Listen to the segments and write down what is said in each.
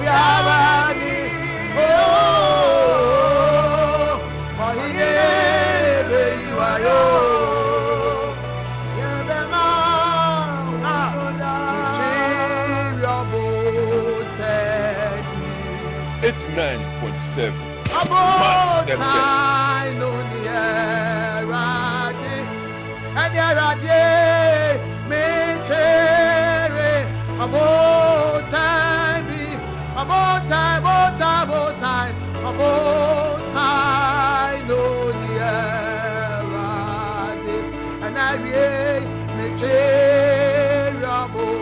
biarani oh ohine be iwayo yebema usoda chiriabote 89.7 Max FM. No and yarade me chere about time no yarade and I me chere about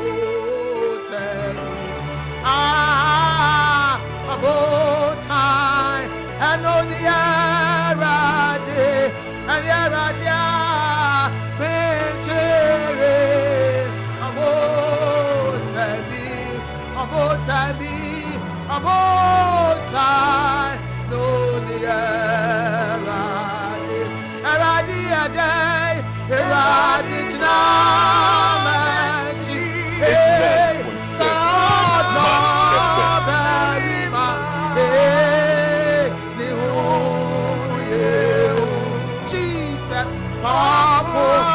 about time and no yarade and yarade about time, no Eradi a day, Eradi Namanchi, Jesus, Papa,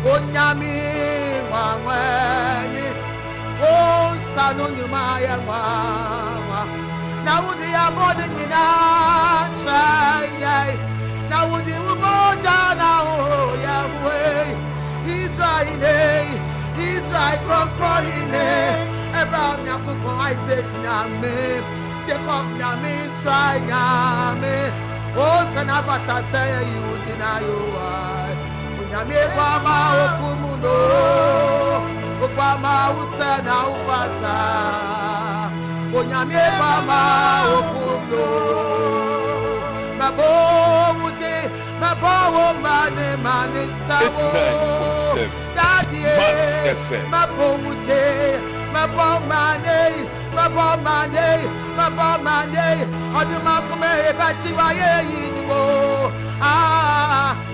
Onyami sanu nyuma ya mama. Na wudi ya bodi nyina chai. Na wudi umoja na o Yahweh. Israel from Abraham Yakubu Isaac Nyame, Jacob Nyame, Israel Nyame. Oh, Sanabata say you deny you. Nyame Bama Okumuno, Obama Usana Ufata. Oh, Nyame Bama Okumuno. Mabo Ute, Mabo Mane Sabo. Daddy, Max89.7fm. Mabo Ute. Mabo mane, oduma kume ebachi waye yinwo.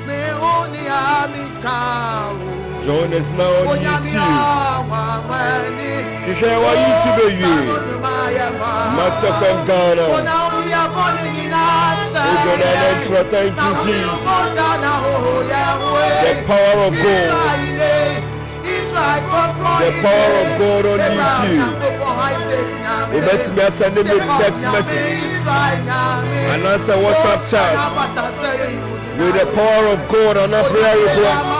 Me oni amikao. Join us now on YouTube. You share our YouTube Max FM Ghana. Thank you, Jesus. The power of God. The power of God on YouTube. We met me sending me text message and answer WhatsApp chat with the power of God on our prayer request. I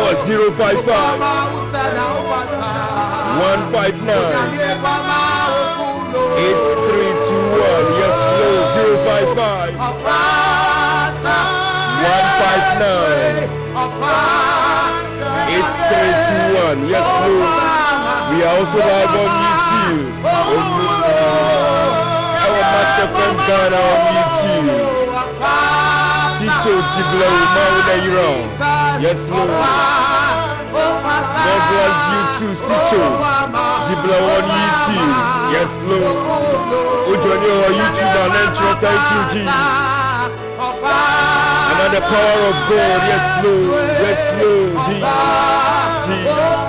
was 055 159 8321. Yes, Lord. 055 159 8321. Yes, Lord. We are also live on YouTube. Our Max FM Ghana on YouTube. Sito Jiblo Mauna Yiro. Yes, Lord. God bless you too, Sito Jiblo on YouTube. Yes, Lord. Ujonyo on YouTube and intro. Thank you, Jesus. Another power of God. Yes, Lord. Yes, Lord. Jesus. Jesus.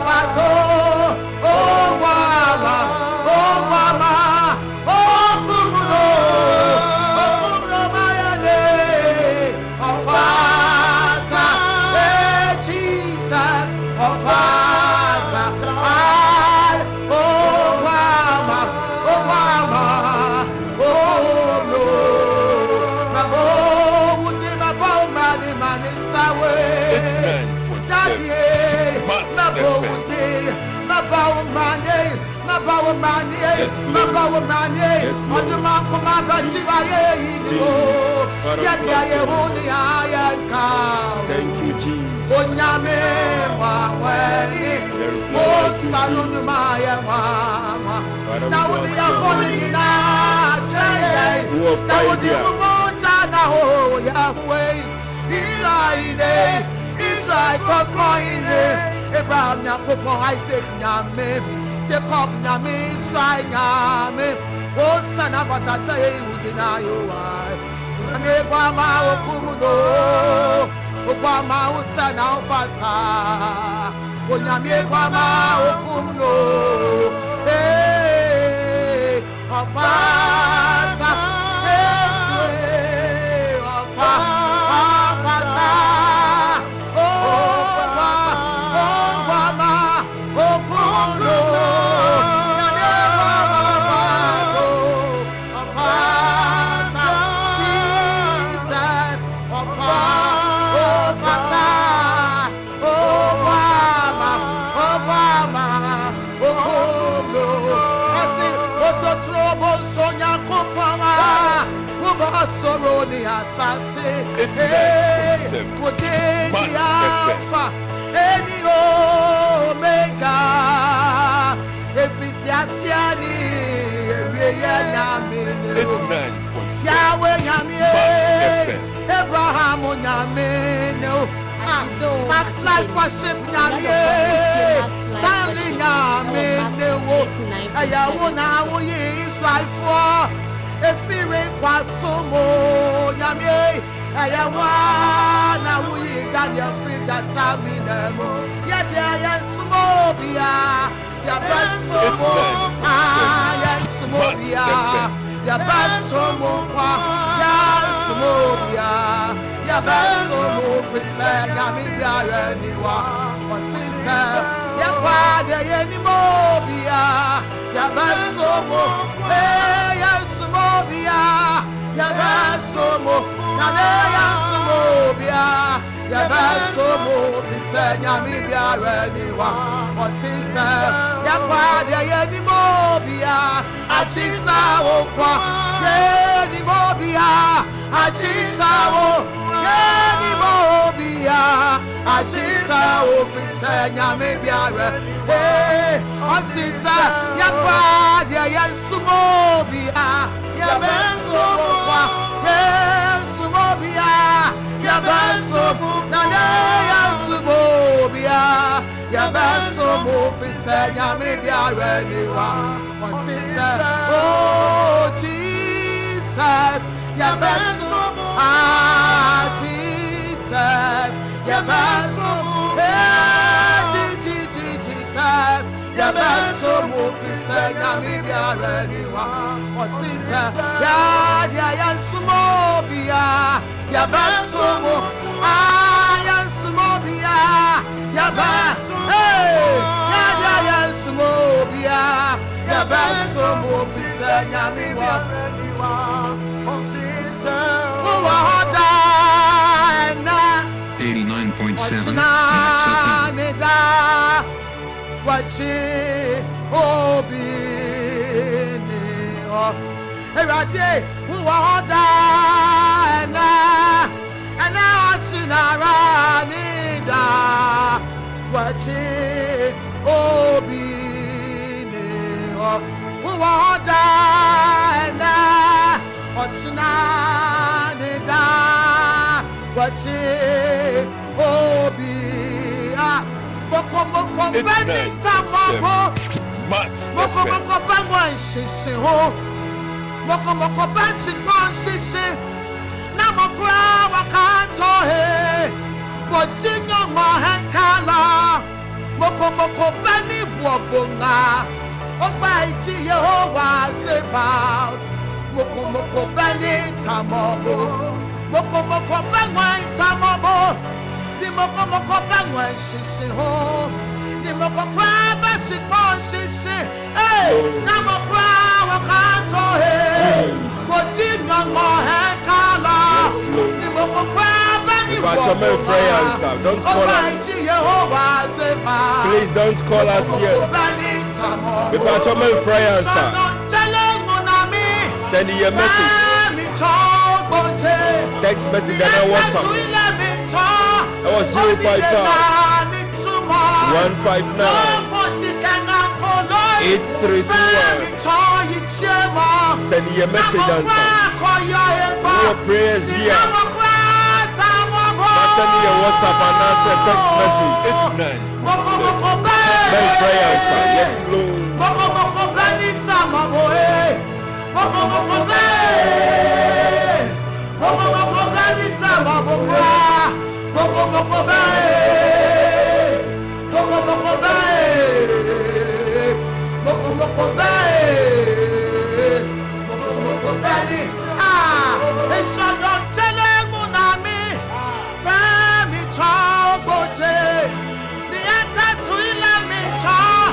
Thank you, Jesus. There is no Abraham Yakubu Isaac Nyame, Jacob Nyame, Israel Nyame. Oh, son of what I say, who deny you? Nyame Bama Okumuno, Obama Usana Ufata. Oh, Nyame Bama Okumuno, hey, Ufata, hey, Ufata. It's 9.7. Max Any Omega, if it's Yasiani, It's 9.7. Yahweh Yami, Abraham Yami, Max Life Worship Yami, Stanley Yami, Ayawuna, Israel for. If we require some more, Yami, Ayawana, we got your free that time in them. Yet, yes, Mobia, your best yes, Mobia, your best Mobia, yes, Mobia, your best Mobia, Yami, anyone, what's in there? Yakwade yenimobia Yabasomo Yasumobia Yabasomo Nane Yasumobia Yabasomo Fisenya Mibia Reniwa Otisa Yakwade yenimobia Achisa Okwa Yenimobia Achisa Yenimobia Achisa Fisenya Mibia Otisa Yakwade Yensumobia Yabasomo Yensumobia Yabasomo Nane Yensumobia Yabasomo Fisenya Mibia Reniwa Otisa Oh Jesus Yabasomo Jesus Yabasomo Jesus Yabasomo Fisenya Mibia Reniwa Otisa Yansumobia Yabasomo Yansumobia Yabasomo Yansumobia Yabasomo Fisenya Mibia Reniwa Otisa 89.7 Wachi obini o Erade uwada ana chinara nida Wachi obini o uwada ana nida Wachi obi Moko benita moko Moko bangwan shishi ho Moko bensi kwan shishi Na mokra wakato he Bojinyo mohenkala Moko beni buobunga Ogba ichi Yehowa zeba Moko benita moko Moko bangwan tamobo Di moko bangwan shishi ho Di moko kwaba shikon shishi Hey, na mokwa wakato he Bojinyo mohenkala Di moko kwaba ni woboga Don't call us. Please don't call us yet. Send you a message. Text message and WhatsApp. That was 055 159 8321. Send you a message and your prayers here. Send me a WhatsApp and answer a text message. 89.7. Make prayers, yes, Lord.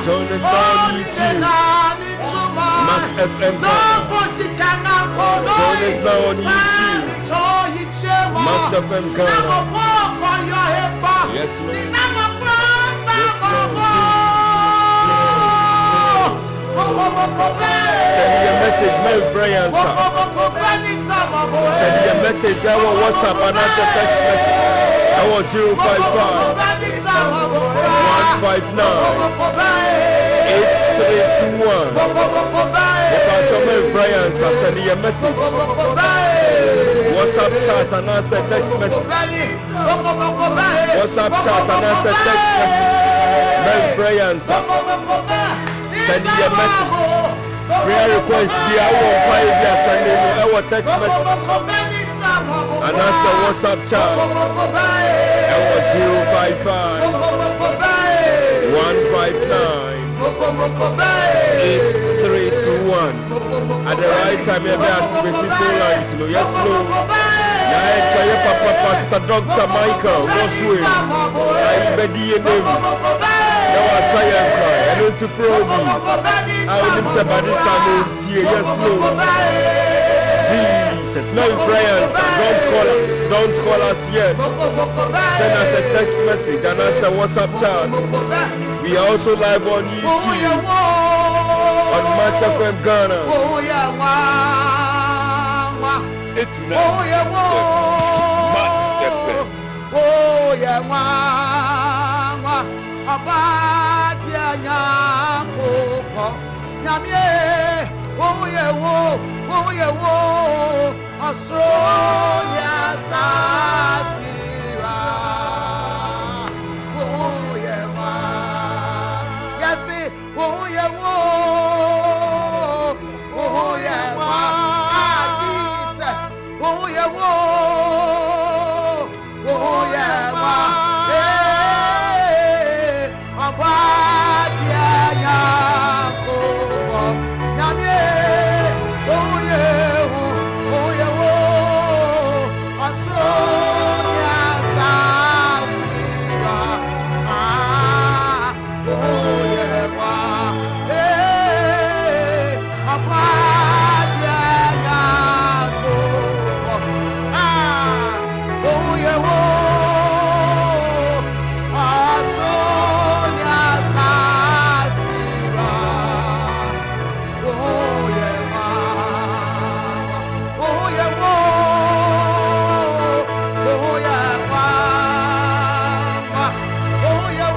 Join us on YouTube, Max89.7fm. Join us now on YouTube, Max9.7fm. Yes, Lord. Yes, Lord. Send me a message, mail prayer answer. Send me a message, I will WhatsApp and answer text message. I was 055 159 8321. If I tell me prayer answer, send me a message. WhatsApp chat and answer text message. WhatsApp chat and answer text message. Mail prayer answer. Send me a message. Prayer request be our 5 years and our text message. And answer WhatsApp chat. That was 055 159 8321. At the right time, you may activate the phone lines. Yes, Lord. Now, tell your Papa, Pastor Dr. Michael, what's with? I'm ready in him. Now, Asaya cry. I need to throw me. I will say by this time, yes, Lord. Jesus, no influence. Don't call us yet. Send us a text message and us a WhatsApp chat. We are also live on YouTube on Max89.7fm Ghana. It's now Max FM. Oh yeah, mama, abatia nyako, nyamye, oh yeah, asonia sasira, oh yeah, ma, yes, oh yeah, ma, Jesus, oh yeah, oh yeah, ma, abatia nyako, nyamye, oh yeah, asonia sasira, oh yeah, ma, abatia nyako, oh yeah,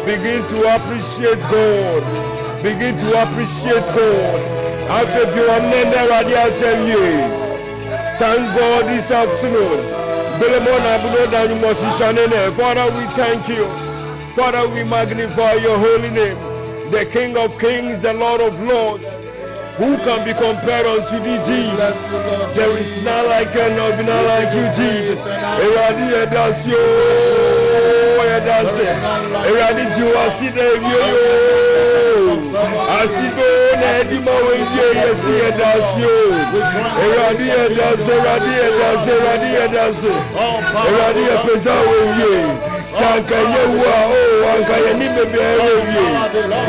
begin to appreciate God. Begin to appreciate God. Thank God this afternoon. Father, we thank you. Father, we magnify your holy name. The King of Kings, the Lord of Lords. Who can be compared unto thee, Jesus? There is none like you, none like you, Jesus. Sanka yewa oh anka yenime berewie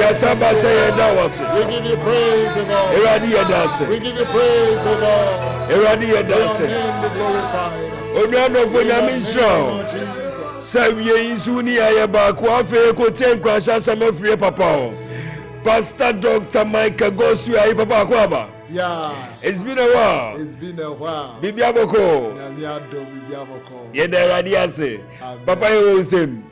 yasaba say that was we give you praise O God eradi yedase we give you praise O God eradi yedase onuano fonyame nso sawie insuni ayeba ko afa ko tenkrasha samafrie papa o Pastor Dr. Michael Gosu ayi papa ko aba. Yeah. It's been a while. Bibi aboko. Yeda radiase. Papa you same.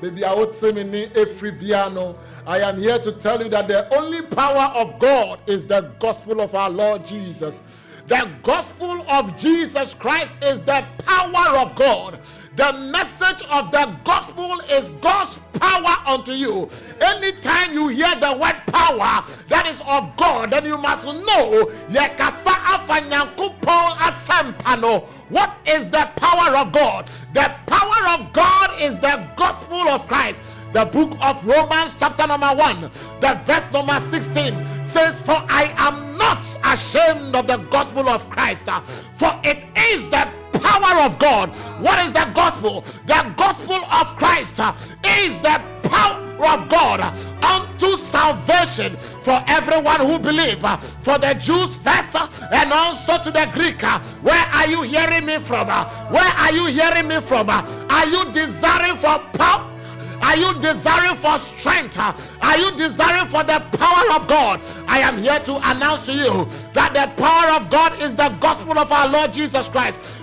Baby, I would say in Efribiano. I am here to tell you that the only power of God is the gospel of our Lord Jesus. The gospel of Jesus Christ is the power of God. The message of the gospel is God's power unto you. Anytime you hear the word power that is of God, then you must know what is the power of God? The power of God is the gospel of Christ. The book of Romans chapter number 1, the verse number 16 says, for I am not ashamed of the gospel of Christ, for it is the power of God. What is the gospel? The gospel of Christ is the power of God unto salvation for everyone who believes, for the Jews first and also to the Greek. Where are you hearing me from? Where are you hearing me from? Are you desiring for power? Are you desiring for strength? Are you desiring for the power of God? I am here to announce to you that the power of God is the gospel of our Lord Jesus Christ.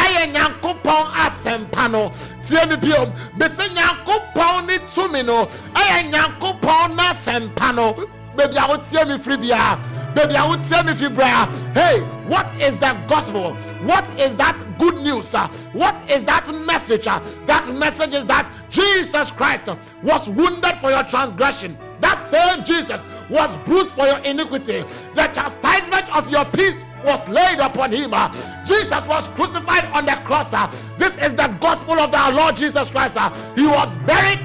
eye nyankopon asempa no tie me biom be se nyankopon ni tumi no eye nyankopon na asempa no baby I would tie me free bia baby I would tie me free bra. Hey, what is the gospel? What is that good news? What is that message? That message is that Jesus Christ was wounded for your transgression. That same Jesus was bruised for your iniquity. The chastisement of your peace was laid upon him. Jesus was crucified on the cross. This is the gospel of our Lord Jesus Christ. He was buried,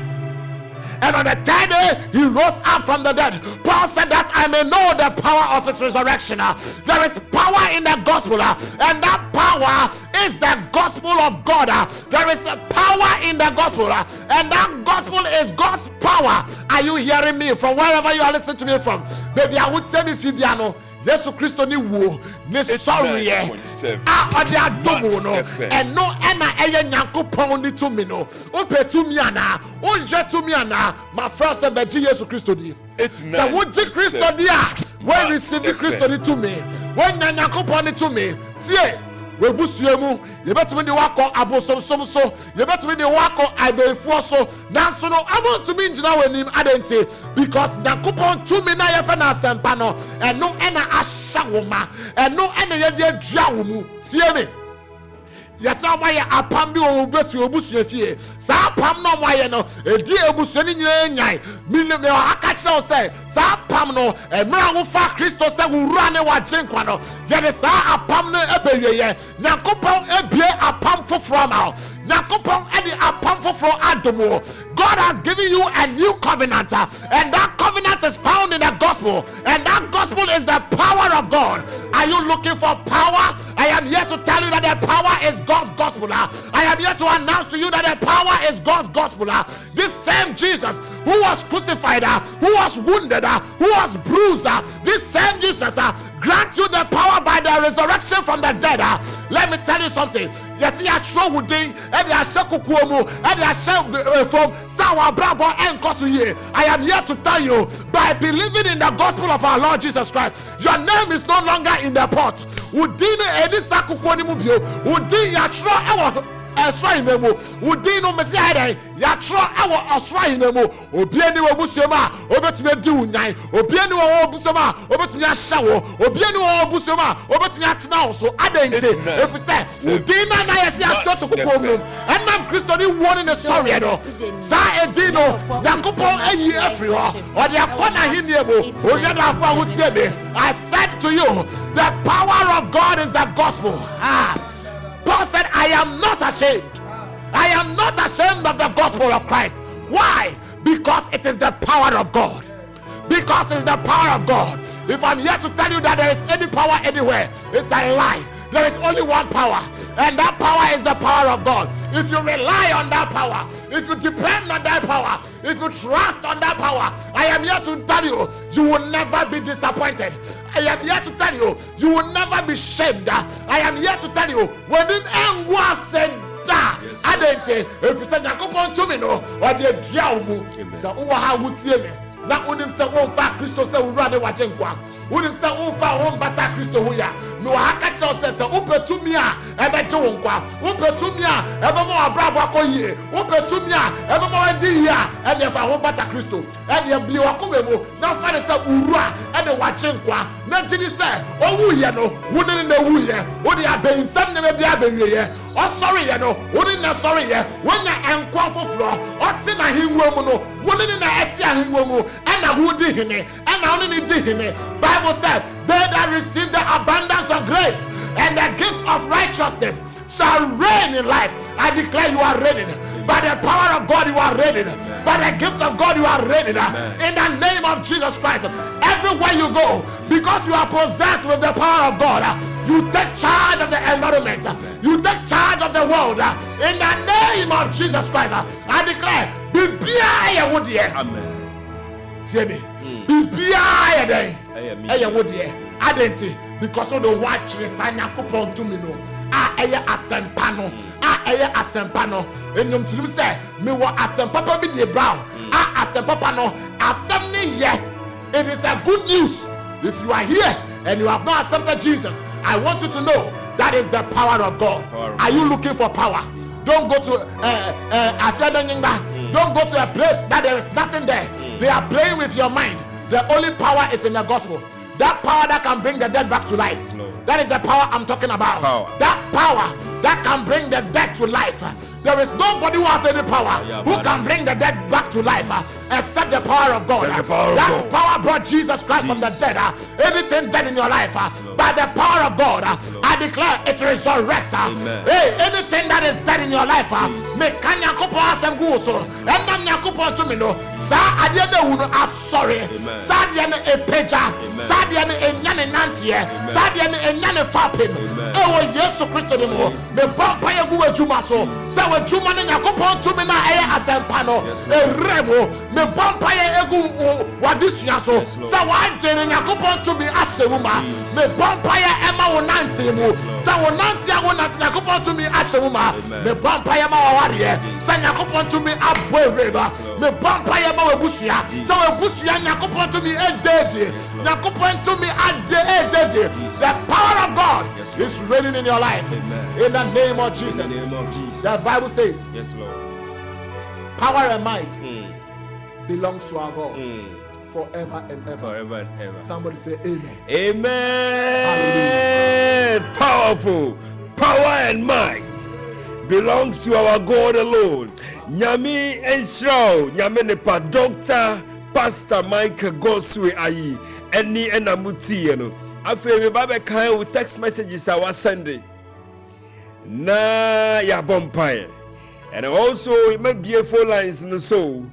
and on the third day he rose up from the dead. Paul said that I may know the power of his resurrection. There is power in the gospel, and that power is the gospel of God. There is a power in the gospel, and that gospel is God's power. Are you hearing me from wherever you are listening to me from? Baby, I would say me Fibiano. Yesu Kristo ni wo ni sorry odi adomo no eno ena eye Nyankopon ni tumi no opetumi ana onjetumi ana my friend say beji Yesu Kristo di so wo ji Kristo di a when receive Kristo ni tumi when Nyankopon ni tumi tie we busuemu yebetumi de wako abosom so yebetumi de wako abefuo so nanso no amontumi ngina wanim adenti because Nyankopon tumi na yefa na asempa no eno ena ahya woma eno ena ye de adua wo mu tie me yesa why apam bi o besu obusu afie sa apam no why no edi ebusu ni nyanyai me aka kire o say sa apam no emra wo fa Kristo say wura ne wa jenkwa no ye de sa apam no ebeyeye Yakopon ebie apam foforo ma Yakopon edi apam foforo adomo. God has given you a new covenant, and that covenant is found in the gospel, and that gospel is the power of God. Are you looking for power? I am here to tell you that the power is God's gospel. I am here to announce to you that the power is God's gospel. This same Jesus who was crucified, who was wounded, who was bruised, this same Jesus grants you the power by the resurrection from the dead. Let me tell you something. Yes, you are true with thing, and you are shakukuomu, and you are from Sawa Brabo and Kosuye. I am here to tell you, by believing in the gospel of our Lord Jesus Christ, your name is no longer in the pot. Udine edi sakukuoni mubio, udine yatro ewo esra inemu, udine mesiade yatro ewo esra inemu. Obieni wo busioma, obetumi di unyan. Obieni wo busioma, obetumi ashawo. Obieni wo busioma, obetumi atina so adense. If we say udine na yesi atro kukuomu, enam Kristo ni woni ne sorry no. Sa edino Yakopon eyi efri ho. Odi akona hiniebo, onyada afa hutiebe. I said to you, the power of God is the gospel. Paul said, I am not ashamed. I am not ashamed of the gospel of Christ. Why? Because it is the power of God. Because it's the power of God. If I'm here to tell you that there is any power anywhere, it's a lie. There is only one power, and that power is the power of God. If you rely on that power, if you depend on that power, if you trust on that power, I am here to tell you, you will never be disappointed. I am here to tell you, you will never be shamed. I am here to tell you, when in Angwa said that, I didn't say, if you said, Yakopon to me, no, or the Diamu, so how would see me? Now, when him say, one fact, Christo say, we rather watch him. When him say, one fact, one bata Christo, who ya no, I catch us says, Upe to me, ever Jonkwa, Upe to me, ever more Brabo ye, Upe to me, ever more dia, and if I hope bata Christo, and you be a comemo, now find us a ura, and the watching qua, not Jenny say, oh, we no, wouldn't in the woo ye, would you have been some never be a baby, oh, sorry, you know, wouldn't not sorry, when you am for floor, or tin a him woman, wouldn't in the Etia him woman, and a who did him, and I only did him. Bible said, they that receive the abundance of grace and the gift of righteousness shall reign in life. I declare you are reigning. By the power of God you are reigning. By the gift of God you are reigning. In the name of Jesus Christ. Everywhere you go, because you are possessed with the power of God, you take charge of the environment. You take charge of the world. In the name of Jesus Christ, I declare, be Amen. See me. Bibia day. Eye wodie. Adenti because of the watch resanya kupon to me no. Eye asempa no. Eye asempa no. Enyom tunim say me wo asempa pa bi de brown. Asempa pa no. Asem ni ye. It is a good news. If you are here and you have not accepted Jesus, I want you to know That is the power of God. Are you looking for power? Don't go to don't go to a place that there is nothing there. They are playing with your mind. The only power is in the gospel. That power that can bring the dead back to life. That is the power I'm talking about. That power that can bring the dead to life. There is nobody who has any power who can bring the dead back to life except the power of God. That power brought Jesus Christ from the dead. Anything dead in your life, by the power of God, I declare it resurrects. Hey, anything that is dead in your life, make Kanyakupo asem guso. Enam Nyakupo to me no. Sa adiene uno asori. Sa adiene epeja. Sa adiene enyane nantie. Sa adiene enyane fapim. Ewo Yesu Kristo ni mo. Me bampa ye guwe juma so. Sa we juma ne Nyakupo to me na eye asempano. Eremo. Me bampa ye egu wadisuya so. Sa wa jene Nyakupo to me asewuma. Me bampa ye ema wonanti mu. Sa wonanti ya wonanti Nyakupo to me asewuma. Me bampa ye ma wawariye. Sa Nyakupo to me abwereba. Me bampa ye ma webusuya. Sa webusuya Nyakupo to me ededi. Nyakupo to me ededi. The power of God is reigning in your life. In the name of Jesus. In the name of Jesus. The Bible says, yes, Lord. Power and might belongs to our God forever and ever. Forever and ever. Somebody say amen. Amen. Hallelujah. Powerful. Power and might belongs to our God alone. Nyami Enshrao, Nyame Nepa, Doctor, Pastor Mike Goswe Ayi, Eni Enamuti, you know. After me Baba Kai with text messages I was sending. Na ya bompire. And also it may be a phone lines no so.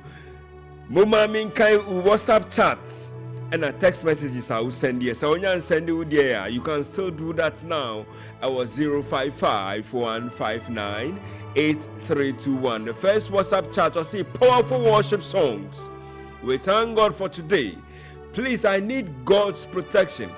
Mama min kai WhatsApp chats and a text messages I will send you. So when you send you there, you can still do that now. I was 055-159-8321. The first WhatsApp chat was say powerful worship songs. We thank God for today. Please, I need God's protection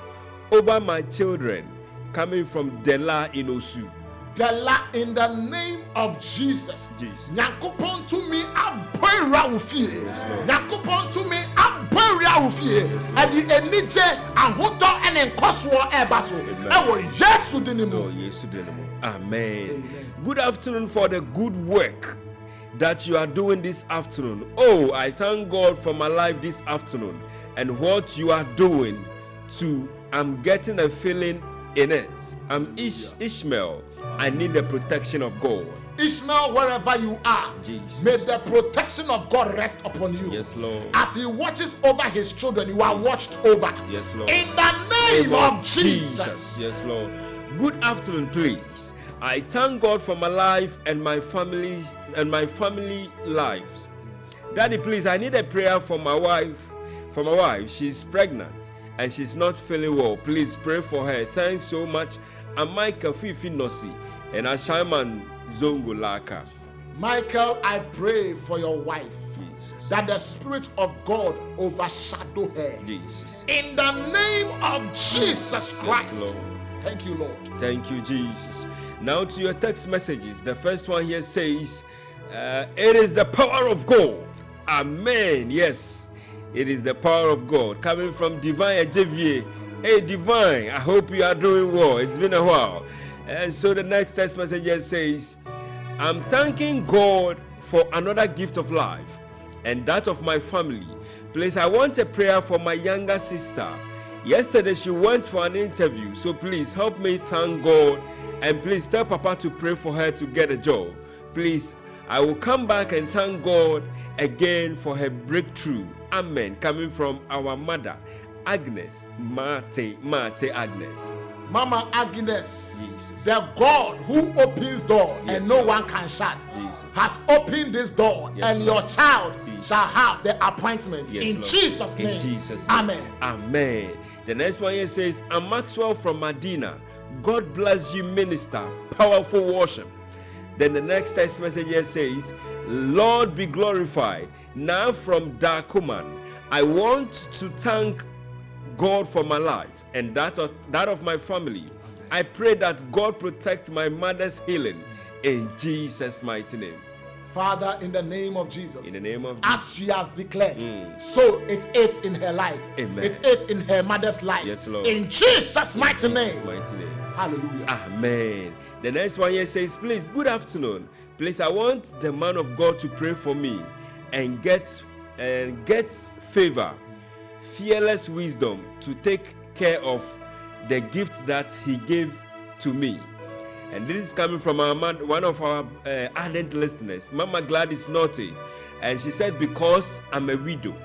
over my children. Coming from Dela in Osu. Dela, in the name of Jesus. Nyakupon to me abera ufie. Nyakupon to me abera ufie. Adi enije ahoto enen koswo ebaso. Ewo Yesu dinimo. Amen. Good afternoon for the good work that you are doing this afternoon. Oh, I thank God for my life this afternoon and what you are doing too. I'm getting a feeling in it. I'm Ishmael. I need the protection of God. Ishmael, wherever you are, Jesus, may the protection of God rest upon you. Yes, Lord. As He watches over His children, you are watched over. Yes, Lord. In the name of Jesus. Yes, Lord. Good afternoon, please. I thank God for my life and my family lives. Daddy, please, I need a prayer for my wife. For my wife, she's pregnant and she's not feeling well. Please pray for her. Thanks so much. And Michael Fifi Nosi and Ashaman Zongo Laka. Michael, I pray for your wife. Jesus. That the Spirit of God overshadow her. Jesus. In the name of Jesus Christ. Yes, thank you, Lord. Thank you, Jesus. Now to your text messages. The first one here says, it is the power of God. Amen. Yes, it is the power of God. Coming from Divine Ejevier. Hey, Divine, I hope you are doing well. It's been a while. And so the next text message here says, I'm thanking God for another gift of life and that of my family. Please, I want a prayer for my younger sister. Yesterday, she went for an interview. So please help me thank God. And please tell Papa to pray for her to get a job. Please, I will come back and thank God again for her breakthrough. Amen. Coming from our mother, Agnes, Mate Agnes. Mama Agnes, Jesus. The God who opens door yes, and no Lord. One can shut, Jesus. Has opened this door, yes, and Lord. Your child Jesus. Shall have the appointment yes, in Lord. Jesus' name. In Jesus' name. Amen. Amen. The next one here says, I'm Maxwell from Medina. God bless you, minister. Powerful worship. Then the next text message here says, Lord be glorified. Now from Dakuman, I want to thank God for my life and that of my family. I pray that God protect my mother's healing in Jesus' mighty name. Father, in the name of Jesus, In the name of as Jesus. she has declared, so it is in her life. Amen. It is in her mother's life. Yes, Lord. In Jesus' mighty Jesus' name. mighty name. Hallelujah. Amen. The next one here says, please, good afternoon. Please, I want the man of God to pray for me and get favor, fearless wisdom to take care of the gift that he gave to me. And this is coming from one of our ardent listeners, Mama Gladys Naughty. And she said, because I'm a widow.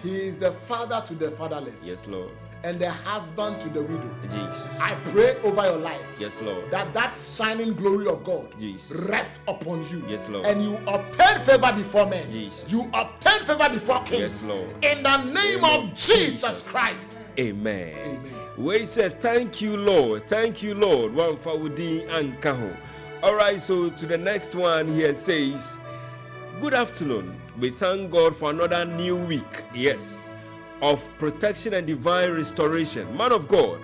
He is the father to the fatherless. Yes, Lord. And the husband to the widow. Jesus. I pray over your life. Yes, Lord. That shining glory of God Jesus. rest upon you. Yes, Lord. And you obtain favor before men. Jesus. You obtain favor before kings. Yes, Lord. In the name of Jesus Christ. Amen. Amen. We said, thank you, Lord. Thank you, Lord. One for Udi and Kaho. All right, so to the next one here says, good afternoon. We thank God for another new week. Yes. Of protection and divine restoration. Man of God,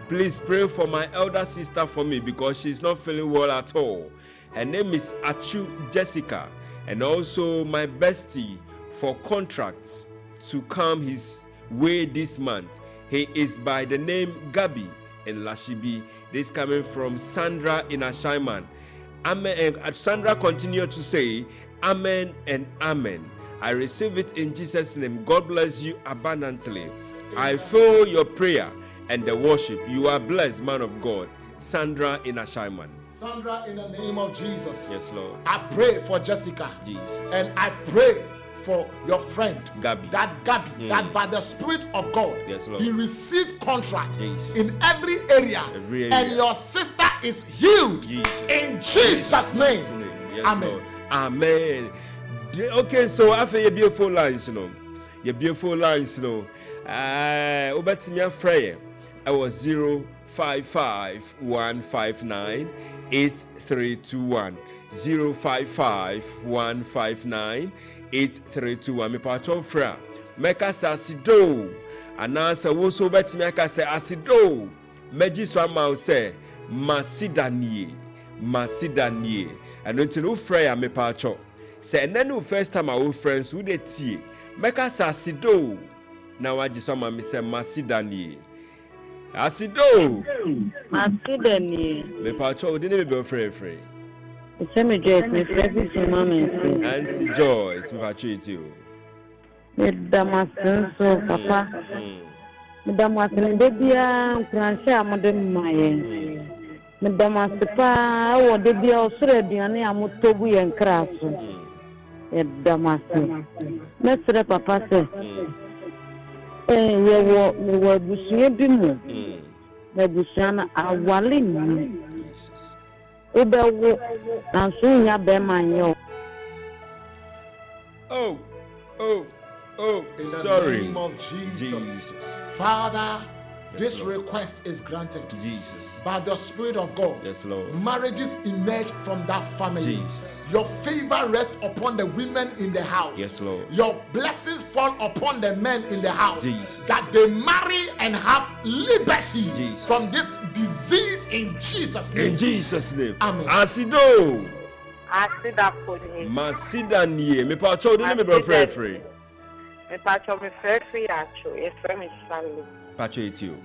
please pray for my elder sister for me because she's not feeling well at all. Her name is Achu Jessica, and also my bestie for contracts to come his way this month. He is by the name Gabi in Lashibi. This coming from Sandra in Ashaiman. Amen. And Sandra continued to say, Amen and Amen. I receive it in Jesus' name. God bless you abundantly. Amen. I feel your prayer and the worship. You are blessed, man of God. Sandra in Ashaiman. Sandra, in the name of Jesus. Yes, Lord. I pray for Jessica. Jesus. And I pray for your friend, Gabi. that that by the Spirit of God, yes, Lord, he received contract Jesus. in every area, and your sister is healed Jesus. In Jesus' name. Yes, Amen. Lord. Amen. Okay, so after your beautiful lines, your beautiful lines, Obatimia Freya, I was 055-159-8321. 055-159-8321. Me pato fra. Meka sa asido. Anasa woso betimi aka se asido. Meji so ma se masidanie. Masidanie. And until no Freya me pato. Say nenu first time our friends who dey tie. Meka sa asido. Na waji so ma me se masidanie. Asido. Masidanie. Me pato de ne be free. Auntie Joyce, me patrol you. Damasin so papa. Damasin debia kranche amode maye. Damasipa wo debia osure aduane amotobu yen kraso. Damasin. Mesre papa se. Yewo busuye bi mu. Na busuana awale ni. Oh, in the sorry. name of Jesus. Father, yes, this Lord. Request is granted. Jesus. By the Spirit of God. Yes, Lord. Marriages emerge from that family. Jesus. Your favor rests upon the women in the house. Yes, Lord. Your blessings fall upon the men in the house. Jesus. That they marry and have liberty Jesus. from this disease in Jesus' name. In Jesus' name. Amen. Asido. Asida for me. Masidanie. Me patrol de me be free. Me patrol me free acho. E free me Stanley. Patrol it you.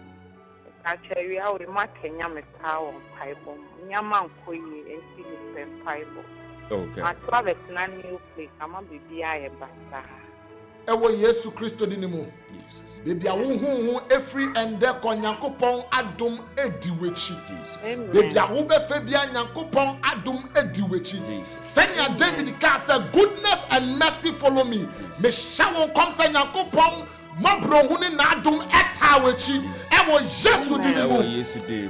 Patrol we are we ma Kenya me power Bible. Nyama nkoyi enti me Bible. Okay. I travel to a new place. I'm a baby I basta. Ewo Yesu Kristo di nimu. Jesus. Baby awu every ende ko Nyankopon adom edi wechi. Jesus. Baby awu be fe bia Nyankopon adom edi wechi. Jesus. Senya David ka say goodness and mercy follow me. Me shawon kom say Nyankopon mabro hu ni na adom eta wechi. Ewo Yesu di nimu.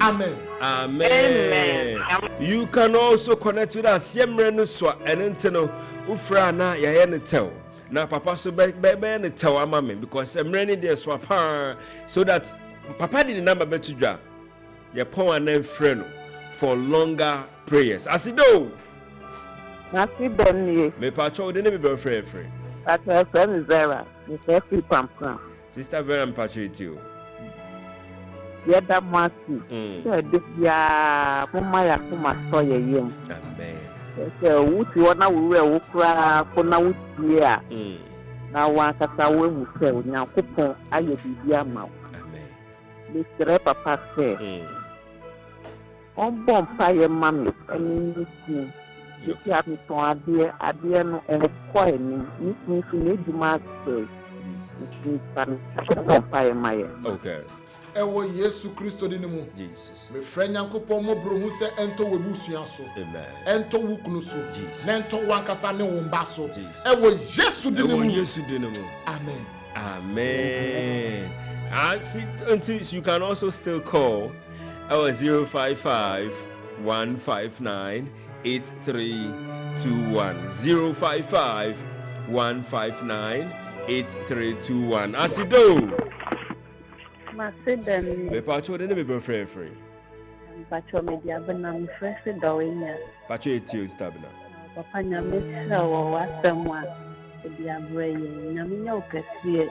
Amen. Amen. You can also connect with us. Yemre no so enenteno ufra na ya ne tel. Na papa so be ne tel ama me because emre dey swap so that papa di number betu dwa. Ye pon an friend for longer prayers. Asido. Asido me pacho de ne be free. That's my friend Zara. Me free pam. Sister Vera pacho you. Yeda mwasi. This ya mama ya kuma soye yen. Amen. So what you wanna we cry for now with here. Now one kasa we mu say Nyankopon aye bibia ma. Amen. Mr. Papa say. On bomb fire mammy and you have me to idea no and quiet me. Means you need to mark fire my. Okay. Ewo Yesu Kristo dinimu. Jesus. Me friend Yankopon mo bro hu se ento webusua so. Amen. Ento wukunu so. Jesus. Nento wankasa ne womba so. Ewo Yesu dinimu. Ewo Yesu dinimu. Amen. Amen. See, until you can also still call our 055 159 8321 055 159 8321. Asido. Masidani. Me pacho de me be free. Pacho media bana fresh doinya. Pacho etio stabna. Papa nyame wo wasemwa. Dia breye nyame nya okese.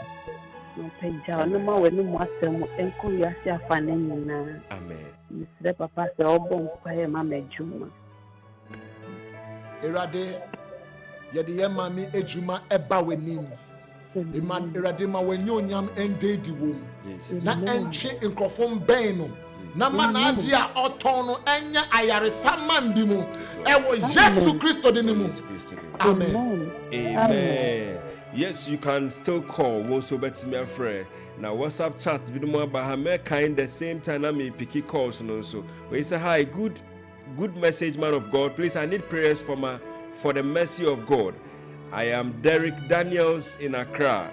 No peja no ma we no wasem enko yasi afane nyina. Amen. Mr. Papa se obon kwae ma medjuma. Erade yede ye mami ejuma eba wenim. Iman erade ma wanyo nyam endedi wom. Na enche nkrofom ben no. Na mana ade a oton no enya ayaresa man bi mu. Ewo Yesu Kristo de nimu. Amen. Amen. Yes, you can still call. Also, bet me a friend. Now, WhatsApp chats be more about her kind the same time. I may pick calls and also. When you say hi, good message, man of God. Please, I need prayers for the mercy of God. I am Derek Daniels in Accra,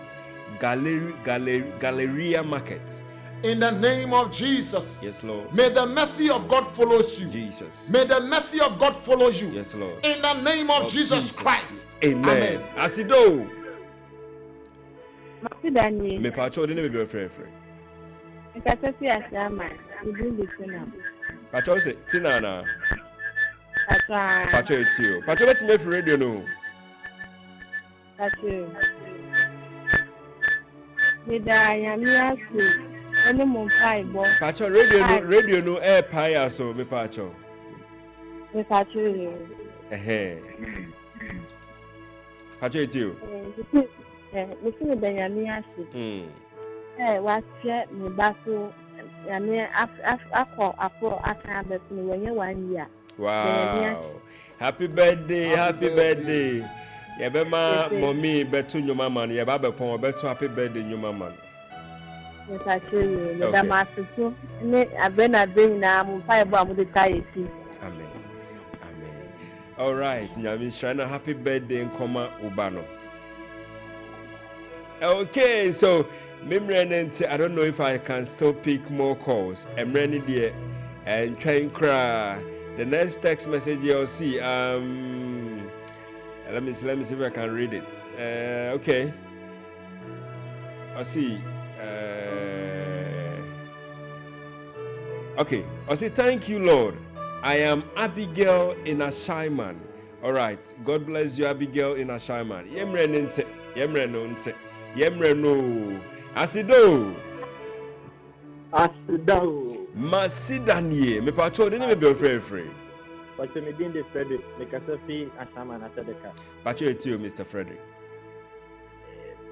Galleria Market. In the name of Jesus. Yes, Lord. May the mercy of God follow you. Jesus. May the mercy of God follow you. Yes, Lord. In the name of Jesus Christ. Amen. Asido. Masidani. Me pacho de me be free. Nkatasi asama. Ibindi kuna. Pacho se tinana. Pacho. Pacho etio. Pacho bet me free radio no. Pacho. Nida yamiasu. Oni mo pai bo. Pacho radio no air pie so me pacho. Me pacho. Pacho etio. Missing the yamiasu. What share me basso. Yamia afro akabes me when you 1 year. Wow. Happy birthday. Yabema mommy betu nyoma man yaba pon betu happy birthday nyoma man. Yes, I tell you, the master ne abena being na mu five am de tie fi. Amen. All right, nyami shana happy birthday nkoma ubano. Okay, so I don't know if I can still pick more calls. I'm ready there and try and cry. The next text message you'll see. Let me see if I can read it. Okay. I'll see. Okay. I'll say thank you, Lord. I am Abigail in Ashaiman. All right. God bless you, Abigail in Ashaiman. Yemreno. Asido. Masidanie. Me pacho de me be free. But me being the Frederick, make a selfie and Shaman at the car. Pacho etio, Mr. Frederick.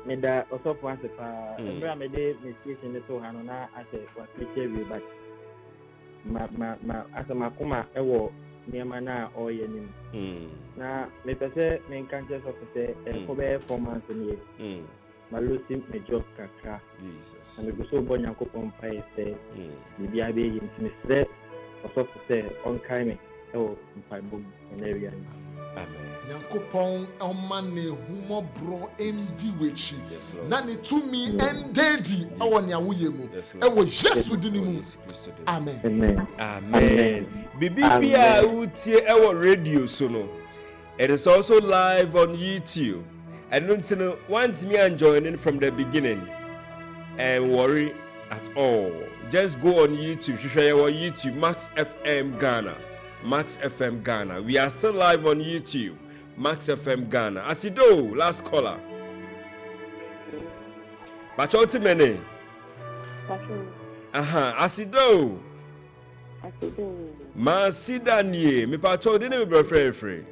Me da also once a car. I made a mistake in the two Hanona as a was picture but as a Makuma, ewo, near mana or yenim. Now, me per se, main conscious of the Kobe 4 months in year. My Lucy, me job kaka. Jesus. And we go so born and cook on pie, say, maybe I be in Smith, also say, on Kaime. Oh, my book and area. Amen. Yankopon omane humo bro endi wechi. Na ne tumi endedi awon ya wuyemu. Ewo Yesu dinimu. Amen. Amen. Bibia utie ewo radio so no. It is also live on YouTube. And until once me and joining from the beginning and worry at all. Just go on YouTube. Share our YouTube Max FM Ghana. Max FM Ghana. We are still live on YouTube. Max FM Ghana. Asido, last caller. Bachoti mene. Asido. Masidanie. Me pacho didn't be free.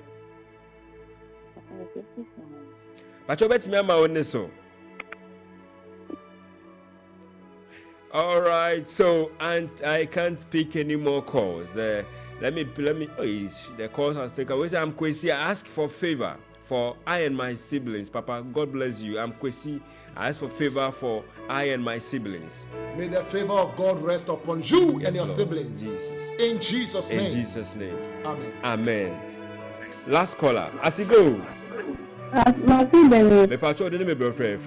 But you bet me my own so. All right, so and I can't pick any more calls. Let me. Oh, the calls are taken away. I'm Kwesi. I ask for favor for I and my siblings. Papa, God bless you. I'm Kwesi. I ask for favor for I and my siblings. May the favor of God rest upon you and your Lord. siblings. Jesus. In Jesus' name. In Jesus' name. Amen. Amen. Last caller. As you go. Me Patrol didn't be friend.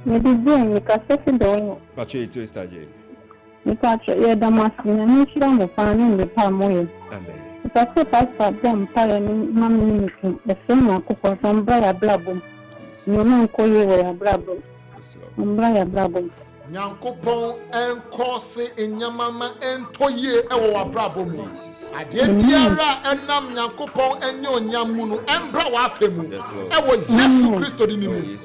me di doing me ka se do. Patrol it to start Jane. Me patrol ye da masina ni shira mo pa ni me pa mo ye. Amen. Ka se pastor bom pa ye ni mami ni ki. E se na ko ko sombra ya blabum. Me no ko ye we ya blabum. Sombra ya blabum. Nyankopon enkose enyamama entoye ewo wabrabo mu ade biara enam nyankopon enye onyamu no embra wa afemu ewo Yesu Kristo di nimu.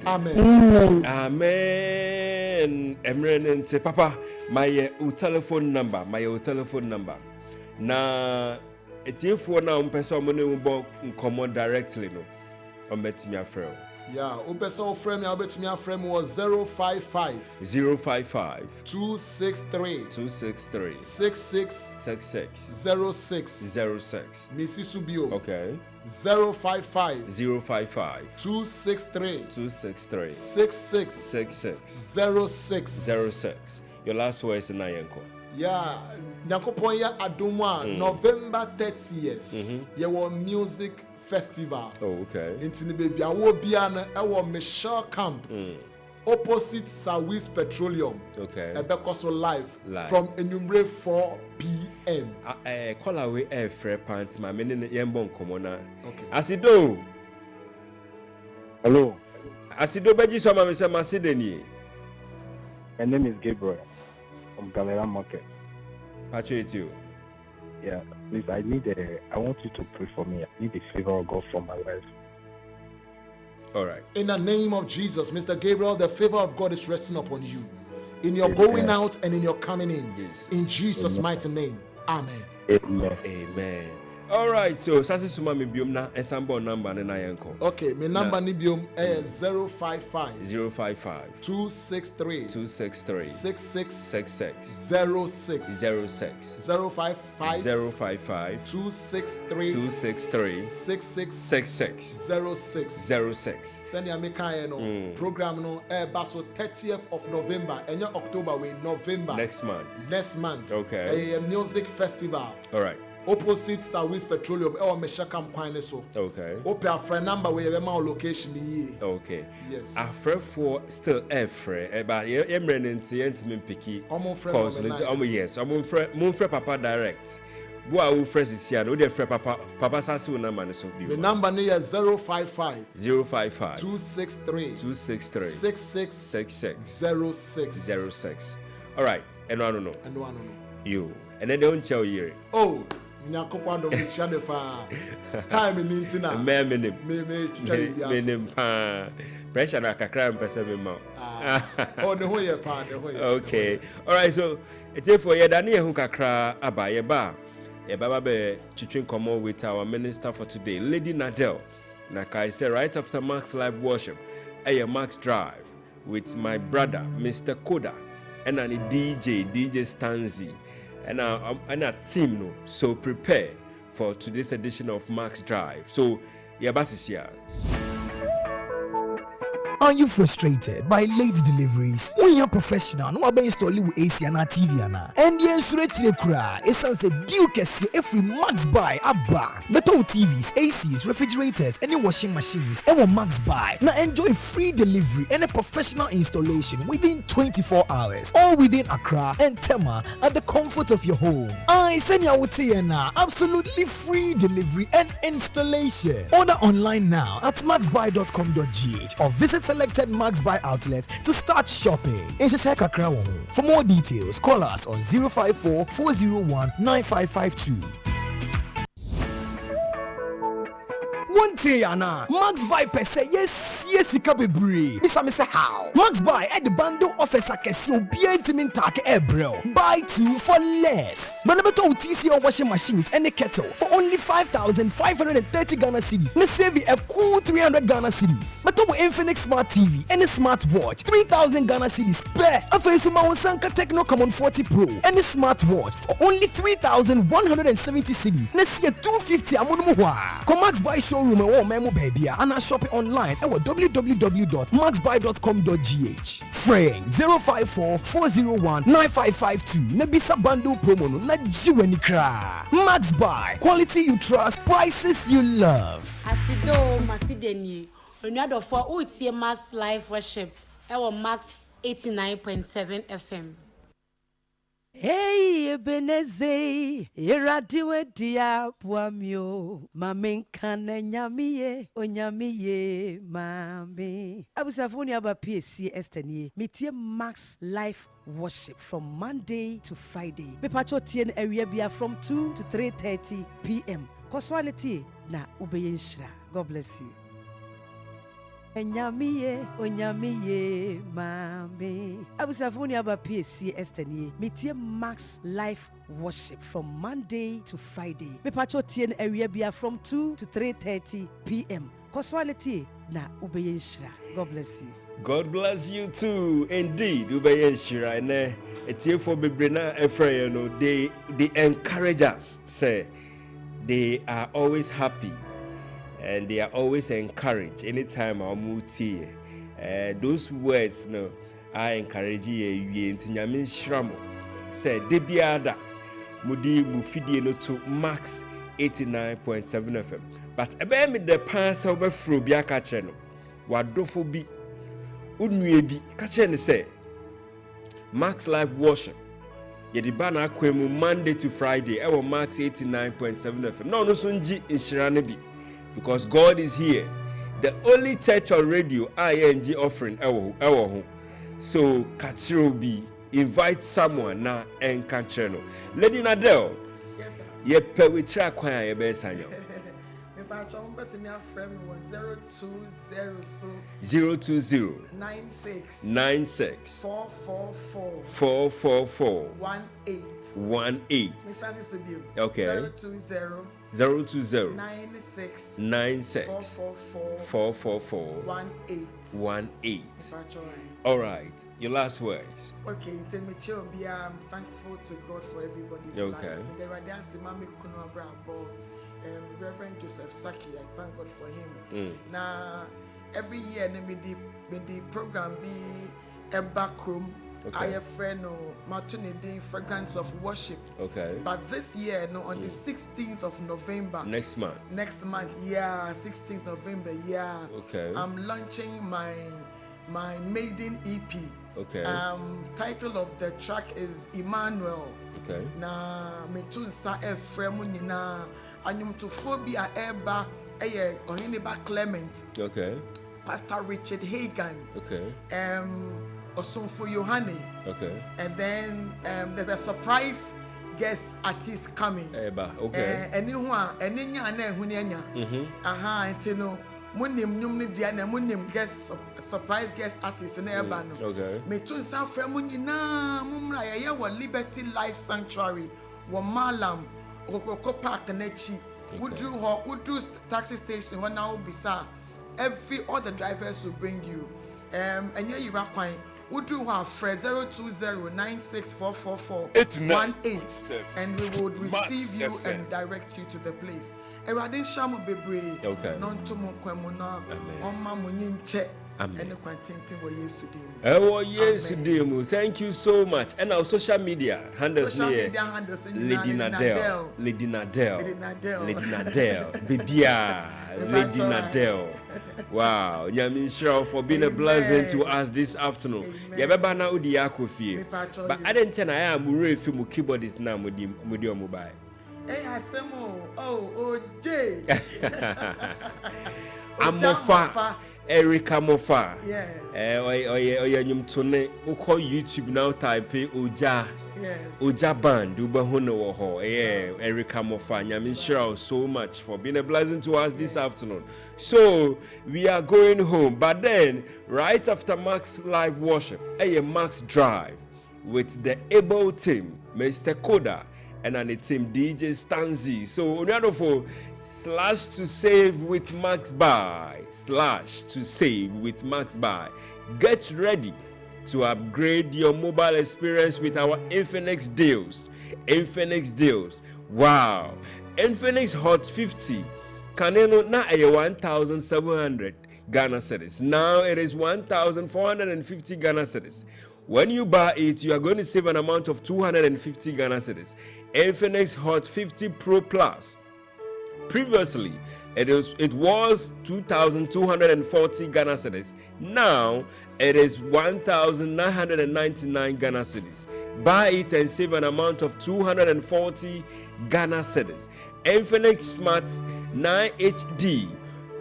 Amen. Amen. Emre papa my telephone number na etifo na umpesa mo ne wo nkomo directly no ombetimi afrɛ. Yeah, Opesa frame ya betumi aframe was 055 263 66 06 Missy Subio. Okay. 055 263 66 06. Your last word is Nayanko. Yeah, Nyankopon ya adumwa November 30th. Your music festival. Oh, okay. Intini baby awo bia na ewo Michelle Camp. Opposite Sawis Petroleum. Okay. Ebekoso live from Enumbre 4 p.m. Call away air fair pants my meaning yembon komona. Okay. Asido. Hello. Asido beji so ma say Masideni. My name is Gabriel from Galera Market. Patriot you. Yeah, please, I want you to pray for me. I need the favor of God for my life. All right. In the name of Jesus, Mr. Gabriel, the favor of God is resting upon you. In your going out and in your coming in. Yes. In Jesus' mighty name. Amen. Amen. All right, so Sasi Suma mi biom na ensemble number na yanko. Okay, my number ni biom is 055 263 66 06 055 263 66 06. Send ya meka no program no baso 30th of November and October we November next month. Okay. A music festival. All right. Opposite Sawis Petroleum or Meshakam Kwane so. Okay. Open a friend number where you have location ye. Okay. Yes. A friend for still a friend, but I'm running to Yentman Picky. Calls yes. I'm moon friend Papa direct. Boa who friends is here. No, dear friend Papa Sasu number so. The number near 055 263 66 06. All right. And I don't know. You. And then don't tell you. Oh. Nyakopando mchane fa time ni ntina me me pressure na kakra mpese me ma oh ne ho ye pa okay. All right, so it's for ye dane hu kakra aba ye ba be twitwen komo with our minister for today, Lady Nadel. Like I said, right after Max live worship Max Drive with my brother Mr. Koda and an DJ Stanzi. And our team, no. So prepare for today's edition of Max Drive. So, Yabas here. Are you frustrated by late deliveries? When you're professional, no one install you AC and TV and the insurance cry. Essence a deal kesi every Max buy abba. Beto TVs, ACs, refrigerators, any washing machines, and Max buy. Now enjoy free delivery and a professional installation within 24 hours, all within Accra and Tema at the comfort of your home. I send you out absolutely free delivery and installation. Order online now at maxbuy.com.gh or visit selected Max Buy outlets to start shopping. For more details, call us on 054 401 9552. One day, Anna. Max buy per se, yes, bebre. Mr. Mr. How? Max buy at the bundle offers a casio bien timin take ebro. Buy 2 for less. Manabato TC or washing machines and a kettle for only 5,530 Ghana cedis. Me save a cool 300 Ghana cedis. But to Infinix Smart TV and a smartwatch 3,000 Ghana cedis per. A face Sanka Techno Common 40 Pro and a smartwatch for only 3,170 cedis. Let's see a 250 amunumuwa. Come Max buy showroom and memo baby and I shop it online at www.maxbuy.com.gh. Frame 054-401-9552. Nebisa bundle promo no na jiweni kra. Max buy quality you trust, prices you love. Asido masideni. Onado for utie Max live worship. Ewo Max 89.7 FM. Hey, Ebeneze, iradiwe dia puamio, mamenkane nyamiye, onyamiye, mame. Abusafuni aba PSC Estenie, mitie Max Life Worship from Monday to Friday. Bepacho tien area bia from 2 to 3:30 p.m. Koswaneti na ubeyenshra. God bless you. Onyamiye, mame. Abusafuni aba PSC Estenie, mitie Max Life Worship from Monday to Friday. Bepacho tien area bia from 2 to 3:30 p.m. Koswaneti na ubeyenshra. God bless you. God bless you too. Indeed, ubeyenshra ne etie for bebrena efre no they encourage us. Say they are always happy. And they are always encouraged anytime I move here. Those words no, I encourage you into Yamin Shramo. Say Debiada Mudi Mufidi no to Max 89.7 FM. But about me the pass over through Biaka channel. Wadofo bi Unwebi Kachen say Max Live Worship. Yedibana Kwemu Monday to Friday. Ewo Max 89.7 FM. No sunji inshiranebi. Because God is here. The only church on radio ING offering ewo. So Kachirobi invite someone na and Kacheno. Lady Nadel. Yes, sir. Ye pe we tra kwan ye be sanyo. Me ba chon bet me friend was 020 96 444 18. Mr. Subiu. Okay. 020 96 444 18. All right, your last words. Okay, tell me, I'm thankful to God for everybody's life. Reverend Joseph Saki, I thank God for him. Now, every year, the program be a back room. I have friend Martinidin Fragrance of Worship. Okay. But this year, on the 16th of November. Next month, 16th November, Okay. I'm launching my maiden EP. Okay. Title of the track is Emmanuel. Okay. Na metunsa efremu nyina anyum to phobia eba oheneba Clement. Okay. Pastor Richard Hagan. Okay. Osonfo Yohane. Okay. And then there's a surprise guest artist coming. Okay. Anyone, enya na ehunianya. Aha, entino munim nyumni dia na munim guest surprise guest artist na eba no. Okay. Me tun sa fremu nyina mumra ya wa Liberty Life Sanctuary wo Malam Okoko Park na chi. Would taxi station when now bisa all the drivers will bring you. And you rakwan would do our friend 020-9644-18 and we would receive you and direct you to the place. Eradin shamu bebre non to mo kwemuna omma munyinche. Thank you so much. And our social media handles Lady Nadel, Bibia, Lady Nadel. Wow, Yamin Shrow for being a blessing to us this afternoon. Yabana Udiako fee. But I didn't tell I am really film keyboardist now with your mobile. Hey, J. I'm Erica Mofa. Yeah. Nyum tone uko YouTube now type Oja Oja Band, Ubahono Ho, Erika Mofanya, Michelle, so much for being a blessing to us this afternoon. So we are going home, but then right after Max live worship, Max Drive with the able team, Mr. Koda, and then the team DJ Stanzi. So for slash to save with Max Buy, slash to save with Max Buy. Get ready to upgrade your mobile experience with our Infinix deals. Infinix deals. Wow. Infinix Hot 50. Kaneno na 1,700 Ghana cedis. Now it is 1,450 Ghana cedis. When you buy it, you are going to save an amount of 250 Ghana cedis. Infinix Hot 50 Pro Plus. Previously, it was 2,240 Ghana cedis. Now it is 1,999 Ghana cedis. Buy it and save an amount of 240 Ghana cedis. Infinix Smart 9 HD.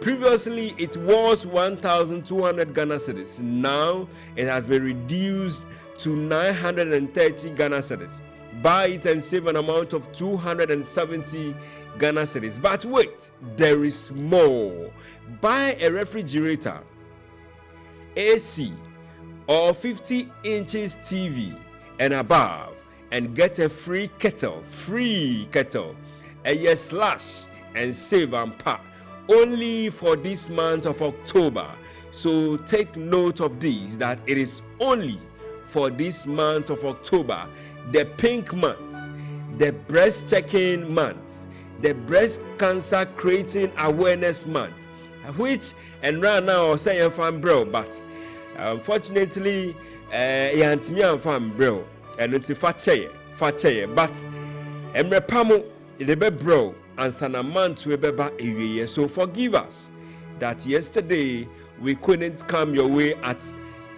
Previously, it was 1,200 Ghana cedis. Now, it has been reduced to 930 Ghana cedis. Buy it and save an amount of 270 Ghana cedis. But wait, there is more. Buy a refrigerator, AC, or 50 inches TV and above, and get a free kettle, a slash, and save and pack. Only for this month of October. So take note of this, that it is only for this month of October, the pink month, the breast checking month, the breast cancer creating awareness month, which and right now say I'm from bro, but unfortunately yan't me I'm from bro, and it's fache, but emrepamo the bro. And Sanaman to Ebeba area. So forgive us that yesterday we couldn't come your way at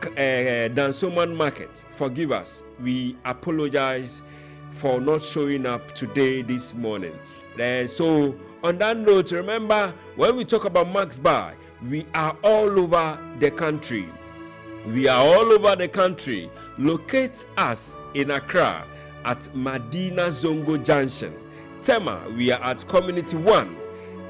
Dansoman Market. Forgive us. We apologize for not showing up today, this morning. So on that note, remember when we talk about Max Buy, we are all over the country. Locate us in Accra at Madina Zongo Junction. Tema, we are at Community 1,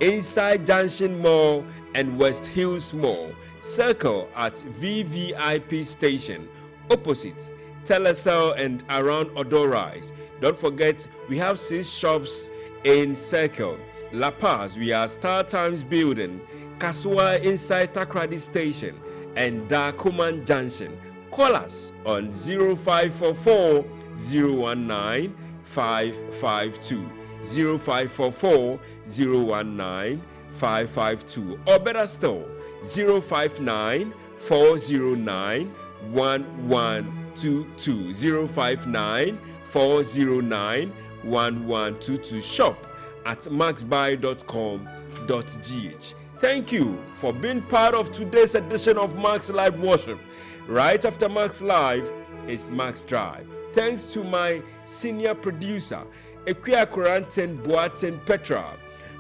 inside Junction Mall and West Hills Mall. Circle at VVIP Station, opposite Telecel and around Odorais. Don't forget, we have 6 shops in Circle. La Paz, we are Star Times Building, Kasua inside Takrady Station, and Dakuman Junction. Call us on 0544 019 552. 0544 019 552, or better still 059 409 1122. 059 409 1122. Shop at maxbuy.com.gh. Thank you for being part of today's edition of Max Live Worship. Right after Max Live is Max Drive. Thanks to my senior producer Ekwia Koranten Boaten Petra,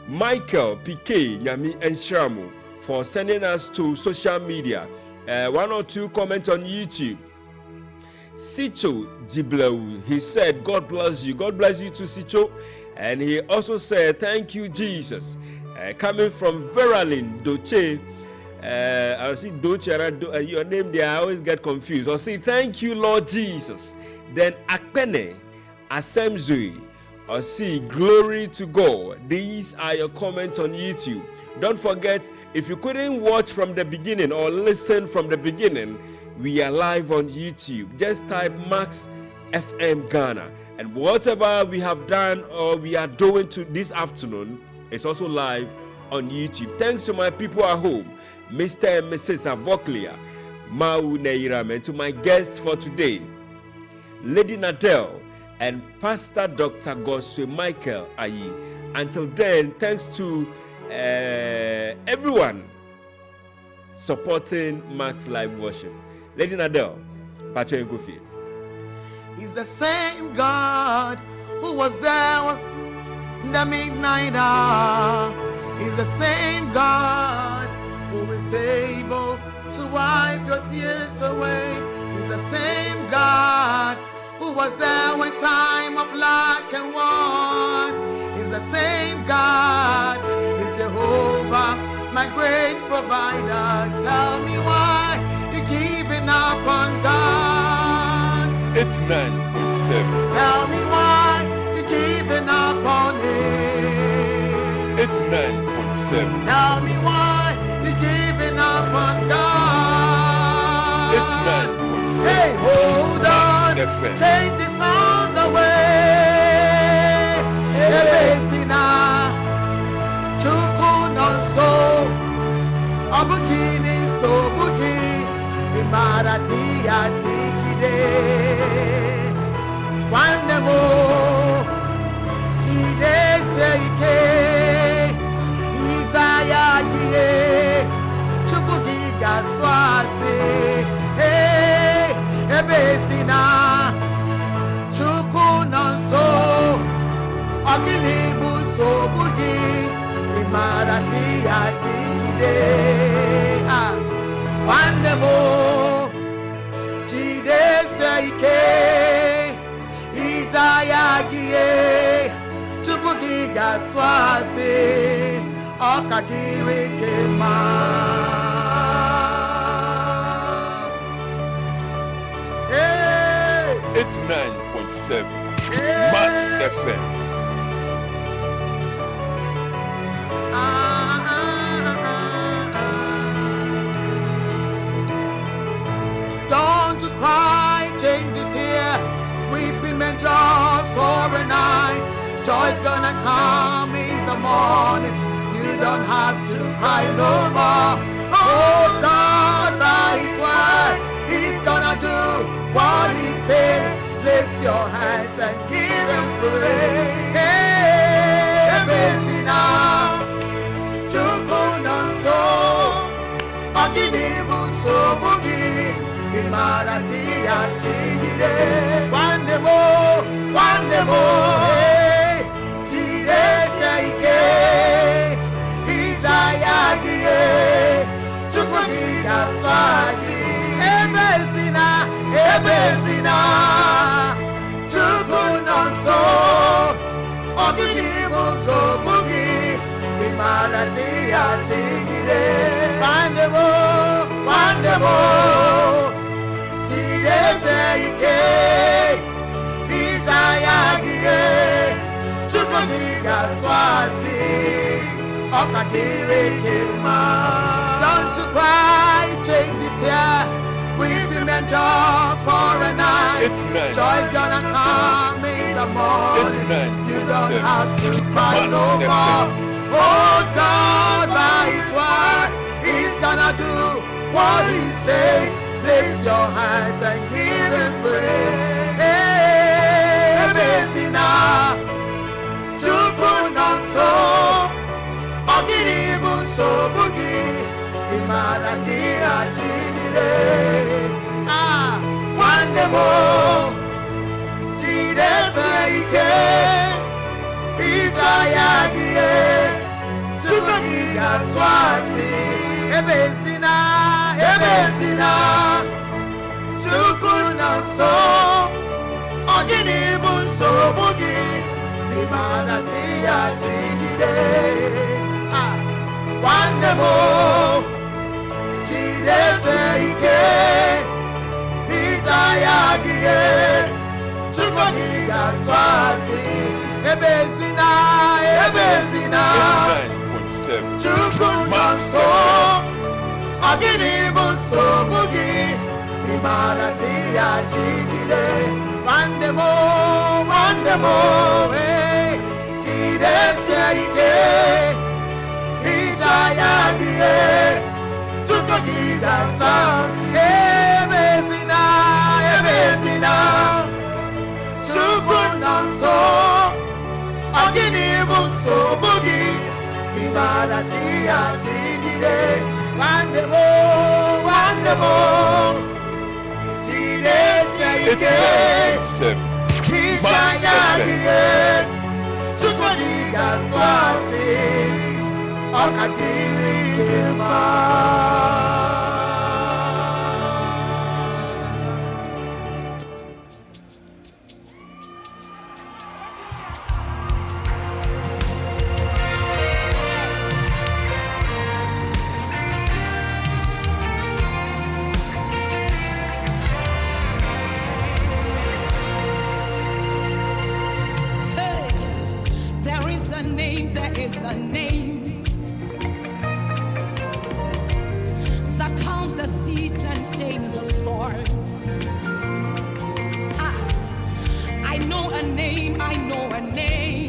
Michael PK Nyami and Shramu for sending us to social media. 1 or 2 comments on YouTube. Sicho Diblau, he said, God bless you. God bless you too, Sicho. And he also said, thank you, Jesus. Coming from Veralyn Doche. I see Doche, your name there, I always get confused. I'll say, thank you, Lord Jesus. Then Akpene Asemzui. Or see, glory to God. These are your comments on YouTube. Don't forget, if you couldn't watch from the beginning or listen from the beginning, we are live on YouTube. Just type Max FM Ghana, and whatever we have done or we are doing to this afternoon is also live on YouTube. Thanks to my people at home, Mr. and Mrs. Avoklia, Mau Neiram, and to my guests for today, Lady Nadell and Pastor Dr. Goswe Michael Ayi. Until then, thanks to everyone supporting Max Live Worship. Lady Nadell, Pacho Gofi. He's the same God who was there in the midnight hour. He's the same God who is able to wipe your tears away. He's the same God who who was there when time of lack and want is the same God. Is Jehovah, my great provider. Tell me why you're giving up on God. 89.7. Tell me why you're giving up on Him. 89.7. Tell me why you're giving up on God. 89.7. Hey, hold on. Max9.7fm. Change is on the way. Ebesina, chuku non so, abukini so buki, imarati atikide. One more, chide seike, Isaiah ye, chuku giga swase. Hey, ebesina, chuku non so. Ogini buso bugi imarati atikide wande mo chide seike izayagie chubugi gaswase okagiri kema 89.7 Max9.7fm. Don't cry, change is here. Weeping and joys for a night. Joy's gonna come in the morning. You don't have to cry no more. Oh God, by His word, He's gonna do what He says. Lift your hands and give Him praise. Hey, Besina, Chukunanso, Akinibu Sobugi, Imarati Achigide, one more, hey, Chide Seike, Izayagie, Chukugiga Fashi, Ebezina, Chukunanso, Akinibu Sobugi, Imarati Achigide, one more, Chide Seike, Izayagie, Chukugiga Fashi, Okadiri Kima. Don't you cry, change is here. We've been meant for a night. Joy's gonna come in the morning. You don't have to cry no more. Oh God, by His word, He's gonna do what He says. Lift your hands and give Him praise. Hey, Besina, Chukunanso, Ogiribu Sobugi, Imarati Achidire. One more, Chide Seike, Izayagie, Chukugiga Swasi, Ebezina, Chukunanso, Oginibu Sobugi, Imarati Achidire. One more, Chide Seike, Izayagie, Chukugiga Swasi, Ebezina, 89.7 Chukunanso, Oginibu Sobugi, Imarati Achigide, one more, hey, Chide Seike, Izayagie, Chukugiga Swasi, Ebezina, Chukunanso, Oginibu Sobugi, Imarati Achigide, one more, Chide Seike, 89.7 Max9.7. Chukugiga Swasi, Okadiri Kima. is a name that calms the seas and tames the storms. I know a name, I know a name